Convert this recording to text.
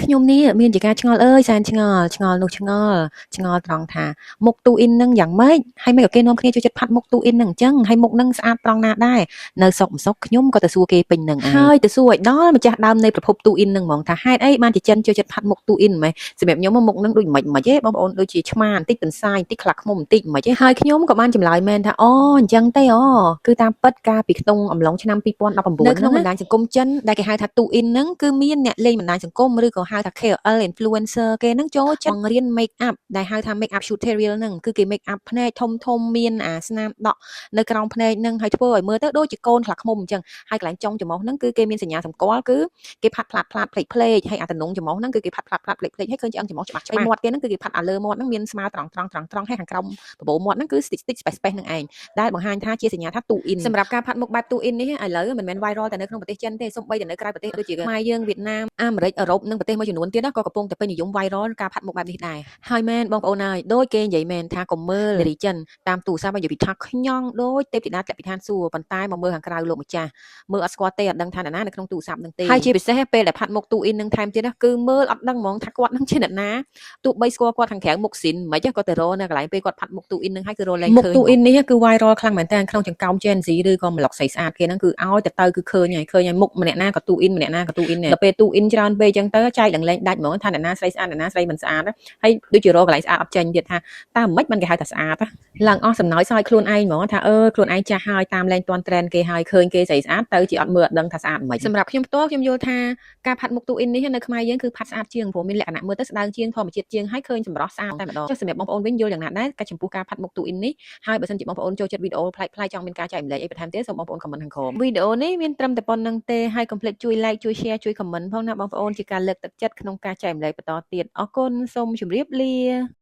ខ្ញុំនេះមានជាការឆ្ងល់អើយសែនឆ្ងល់ឆ្ងល់នោះឆ្ងល់ត្រង់ថាមុខទូអ៊ីននឹងយ៉ាងម៉េចហើយមិនក៏គេនាំគ្នាចូលចិត្តផាត់មុខទូអ៊ីននឹងអញ្ចឹងហើយមុខនឹងស្អាតត្រង់ណាដែរនៅសុកមិនសុកខ្ញុំក៏ទៅសួរគេពេញនឹងហើយទៅសួរឲ្យដល់ម្ចាស់ដើមនៃប្រភពទូអ៊ីននឹងហ្មងថាហេតុអីបានជាចិនចូលចិត្តផាត់មុខទូអ៊ីនម៉េចសម្រាប់ខ្ញុំមុខនឹងដូចមិនទេបងប្អូនដូចជាឆ្មាបន្តិចបន្សាយបន្តិចខ្លាក់ខ្មុំបន្តិចមិនទេហើយខ្ញុំក៏បានចម្លើយមែនថាអូអញ្ចឹងទេអូគឺតាមពិតកាលពីក្នុងអំឡុងឆ្នាំ2019នៅក្នុងបណ្ដាញសង្គមចិនដែលគេហៅថាទូអ៊ីនហ្នឹងគឺមានអ្នកលេងបណ្ដាញសង្គមឬក៏ហៅថា KOL influencer គេហ្នឹងចូលចិត្តបង្រៀន make up ដែលហៅថា make up tutorial ហ្នឹងគឺគេ make up ភ្នែកធំមានអាស្នាមដក់នៅក្រោមភ្នែកហ្នឹងហើយធ្វើឲ្យមើលទៅដូចជាកូនខ្លាឃ្មុំអញ្ចឹងហើយកន្លែងចុងច្រមុះហ្នឹងគឺគេមានសញ្ញាសម្គាល់គឺគេផាត់ផ្លាតផ្លេចហើយអាតំណងច្រមុះហ្នឹងគឺគេផាត់ផ្លាតផ្លេចហើយឃើញឆ្អឹងច្រមុះច្បាស់មាត់គេហ្នឹងគឺគេផាត់អាលើមាត់ហ្នឹងមានស្មើត្រង់ហើយខាងក្រោមបបោមាត់ហ្នឹងគឺ stick space ហ្នឹងឯងដែលបង្ហាញថាជាសញ្ញាថាទូអ៊ីនសម្រាប់ការផាត់មុខបែបទូអ៊ីននេះឥឡូវមិនមែន viral តែនៅក្នុងប្រទេសចិនទេសូម្បីតែនៅក្រៅប្រទេសដូចជាខ្មែរយើងវៀតណាមអាមេរិកអឺរ៉ុបនិងប្រទេសមួយចំនួនទៀតក៏កំពុងតែពេញនិយម viral ការផាត់មុខបែបនេះដែរហើយមែនបងប្អូនហើយដូចគេនិយាយមែនថាកុំមើលនារីចិនតាមទូរស័ព្ទឲ្យនិយាយពីថាខ្ញងដូចទេពធីតាធ្លាក់ពីឋានសួគ៌ប៉ុន្តែមកមើលខាងក្រៅលោកម្ចាស់មើលអត់ស្គាល់ទេអត់ដឹងថាអ្នកណានៅក្នុងទូរស័ព្ទនឹងទេហើយជាពិសេសពេលដែលផាត់មុខទូអ៊ីននឹងថែមទៀតគឺមើលអត់ដឹងហ្មងថាគាត់នឹងជាអ្នកណាទោះបីស្គាល់គាត់ខាងក្រៅមុខស៊ីនមិនក៏ទៅរកនៅកន្លែងពេលគាត់ផាត់មុខទូអ៊ីននឹងហើយគឺរកលែងឃើញមុខទូអ៊ីននេះគឺ viral ខ្លាំងមែនតើក្នុងចង្កោម Gen Z ឬក៏ប្លុកស្អីស្អាតគេហ្នឹងគឺឲ្យទៅគឺឃើញហើយមុខម្នាក់ណាក៏ទូអ៊ីនម្នាក់ណាក៏ទូអ៊ីនដល់ពេលទូអ៊ីនច្រើនពេកអញ្ចឹងទៅចែកឡើងលែងដាច់ហ្មងថាអ្នកណាស្រីស្អាតអ្នកណាស្រីមិនស្អាតហើយដូចជារកកន្លែងស្អាតអត់ចេញទៀតថាតើមិនបានគេហៅថាស្អាតឡើងអស់សំណោចសើចខ្លួនឯងហ្មងថាខ្លួនឯងចាស់ហើយតាមលែងទាន់ trend គេហើយឃើញគេស្រីស្អាតទៅជាអត់មើលអត់ដឹងថាស្អាតមិនសម្រាប់ខ្ញុំផ្ទាល់ខ្ញុំយល់ថាការផាត់មុខទូអ៊ីននេះនៅខ្មែរយើងគឺផាត់ស្អាតជាងព្រោះមានលក្ខណៈមើលទៅស្ដើងជាងធម្មជាតិជាងហើយឃើញសម្រស់ស្អាតតែម្ដងចុះសម្រាប់បងប្អូនវិញយល់យ៉ាងណាដែរចំពោះការផាត់មុខទូអ៊ីននេះហើយបើសិនជាបងប្អូនចូលចិត្តវីដេអូប្លែកៗចង់មានការចែករំលែកអីបន្ថែមទៀតសូមបងប្អូន comment ខាងក្រោមវីដេអូនេះមានត្រឹមតែប៉ុណ្្នឹងទេហើយកុំភ្លេចជួយ like ជួយ share ជួយ comment ផងណាបងប្អូនជាការលើកទឹកចិត្តក្នុងការចែករំលែកបន្តទៀតអរគុណសូមជម្រាបលា